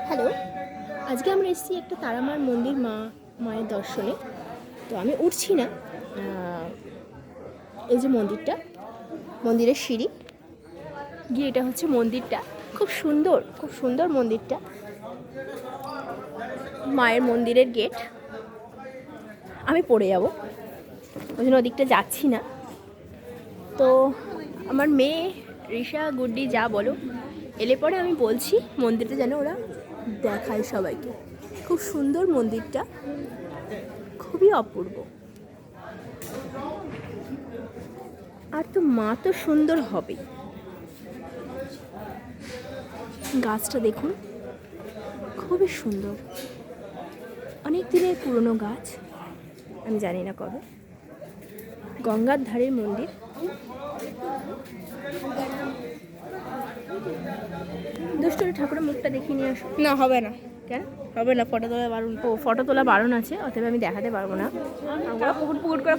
Hello, আজকে আমরা এসেছি একটা তারামার মন্দির মায়ের দর্শনে। তো আমি উঠছি না। এই যে মন্দিরটা, মন্দিরের সিঁড়ি গিয়ে, এটা হচ্ছে মন্দিরটা। খুব সুন্দর মন্দিরটা। মায়ের মন্দিরের গেট। আমি পড়ে যাব, ওই জন্য ওদিকটা যাচ্ছি না। তো আমার মেয়ে রিশা গুড্ডি যা বলো, এলে পরে আমি বলছি মন্দিরটা যেন ওরা দেখায় সবাইকে। খুব সুন্দর মন্দিরটা, খুবই অপূর্ব। আর তো মা তো সুন্দর হবেই। গাছটা দেখুন, খুবই সুন্দর। অনেক দিনের পুরনো গাছ, আমি জানি না কবে। গঙ্গার ধারের মন্দির। দুষ্টুরি ঠাকুরের মুখটা দেখিয়ে নিয়ে আসো। না, হবে না। কেন হবে না, ফটো তোলা বারণ। ফটো তোলা বারণ আছে, অতএব আমি দেখাতে পারবো না। আমরা পুকুর করে